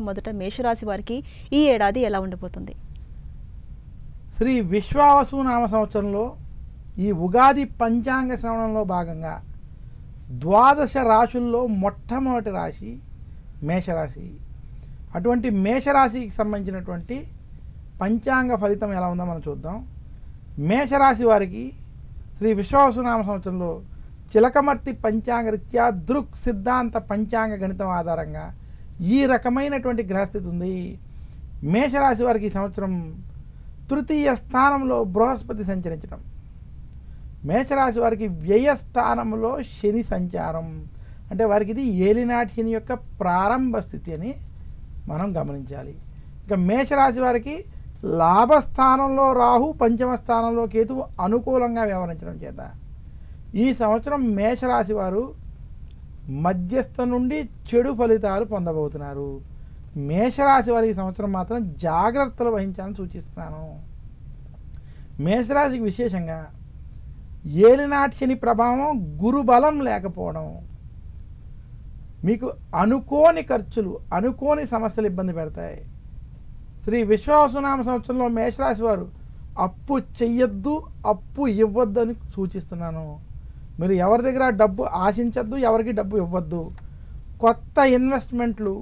మొదట మేషరాశి వారికి ఈ ఏడాది ఎలా ఉండబోతుంది? శ్రీ విశ్వావసు నామ సంవత్సరంలో ఈ ఉగాది పంచాంగ శ్రవణంలో భాగంగా ద్వాదశ రాశుల్లో మొట్టమొదటి రాశి మేషరాశి. అటువంటి మేషరాశికి సంబంధించినటువంటి పంచాంగ ఫలితం ఎలా ఉందో మనం చూద్దాం. మేషరాశి వారికి శ్రీ విశ్వావసు నామ సంవత్సరంలో చిలకమర్తి పంచాంగరీత్యా దృక్ సిద్ధాంత పంచాంగ గణితం ఆధారంగా ఈ రకమైనటువంటి గ్రహస్థితి ఉంది. మేషరాశి వారికి ఈ సంవత్సరం తృతీయ స్థానంలో బృహస్పతి సంచరించడం, మేషరాశి వారికి వ్యయస్థానంలో శని సంచారం, అంటే వారికి ఇది ఏలినాటి శని యొక్క ప్రారంభ స్థితి అని మనం గమనించాలి. ఇక మేషరాశి వారికి లాభస్థానంలో రాహు, పంచమ స్థానంలో కేతువు అనుకూలంగా వ్యవహరించడం చేత ఈ సంవత్సరం మేషరాశి వారు మధ్యస్థ నుండి చెడు ఫలితాలు పొందబోతున్నారు. మేషరాశి వారి ఈ సంవత్సరం మాత్రం జాగ్రత్తలు వహించాలని సూచిస్తున్నాను. మేషరాశికి విశేషంగా ఏలినాటి శని ప్రభావం, గురుబలం లేకపోవడం, మీకు అనుకోని ఖర్చులు, అనుకోని సమస్యలు ఇబ్బంది పెడతాయి. శ్రీ విశ్వావసునామ సంవత్సరంలో మేషరాశి వారు అప్పు చెయ్యొద్దు, అప్పు ఇవ్వద్దు అని సూచిస్తున్నాను. మీరు ఎవరి దగ్గర డబ్బు ఆశించద్దు, ఎవరికి డబ్బు ఇవ్వద్దు. కొత్త ఇన్వెస్ట్మెంట్లు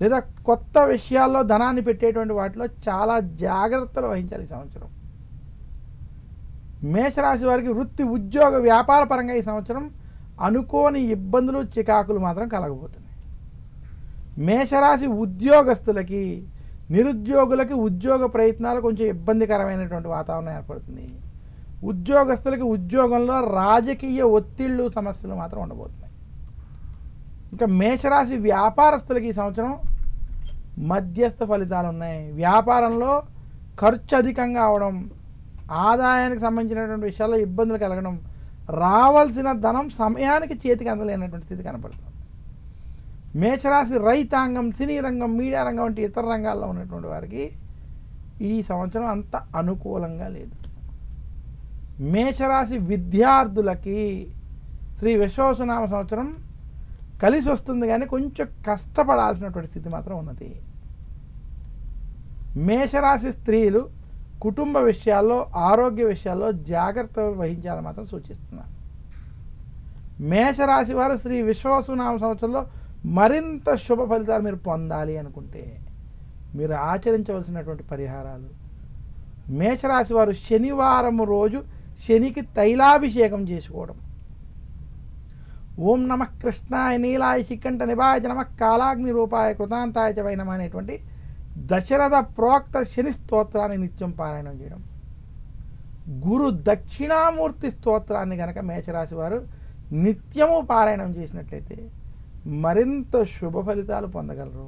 లేదా కొత్త విషయాల్లో ధనాన్ని పెట్టేటువంటి వాటిలో చాలా జాగ్రత్తలు వహించాలి ఈ సంవత్సరం. మేషరాశి వారికి వృత్తి, ఉద్యోగ, వ్యాపార పరంగా ఈ సంవత్సరం అనుకోని ఇబ్బందులు, చికాకులు మాత్రం కలగబోతున్నాయి. మేషరాశి ఉద్యోగస్తులకి, నిరుద్యోగులకి ఉద్యోగ ప్రయత్నాలు కొంచెం ఇబ్బందికరమైనటువంటి వాతావరణం ఏర్పడుతుంది. ఉద్యోగస్తులకి ఉద్యోగంలో రాజకీయ ఒత్తిళ్ళు, సమస్యలు మాత్రం ఉండబోతున్నాయి. ఇంకా మేషరాశి వ్యాపారస్తులకి ఈ సంవత్సరం మధ్యస్థ ఫలితాలు ఉన్నాయి. వ్యాపారంలో ఖర్చు అధికంగా అవడం, ఆదాయానికి సంబంధించినటువంటి విషయాల్లో ఇబ్బందులు కలగడం, రావాల్సిన ధనం సమయానికి చేతికి అందలేనటువంటి స్థితి కనపడుతుంది. మేషరాశి రైతాంగం, సినీ రంగం, మీడియా రంగం వంటి ఇతర రంగాల్లో ఉన్నటువంటి వారికి ఈ సంవత్సరం అంత అనుకూలంగా లేదు. మేషరాశి విద్యార్థులకి శ్రీ విశ్వావసునామ సంవత్సరం కలిసి వస్తుంది, కానీ కొంచెం కష్టపడాల్సినటువంటి స్థితి మాత్రం ఉన్నది. మేషరాశి స్త్రీలు కుటుంబ విషయాల్లో, ఆరోగ్య విషయాల్లో జాగ్రత్త వహించాలని మాత్రం సూచిస్తున్నాను. మేషరాశి వారు శ్రీ విశ్వావసునామ సంవత్సరంలో మరింత శుభ ఫలితాలు మీరు పొందాలి అనుకుంటే మీరు ఆచరించవలసినటువంటి పరిహారాలు: మేషరాశి వారు శనివారం రోజు శనికి తైలాభిషేకం చేసుకోవడం, ఓం నమః కృష్ణాయ నీలాయ శిఖంఠ నిభాయ నమః కాలాగ్ని రూపాయ కృతాంతాయ చ వై నమః అనేటువంటి దశరథ ప్రోక్త శని స్తోత్రాన్ని నిత్యం పారాయణం చేయడం, గురు దక్షిణామూర్తి స్తోత్రాన్ని కనుక మేషరాశి వారు నిత్యము పారాయణం చేసినట్లయితే మరింత శుభ ఫలితాలు పొందగలరు.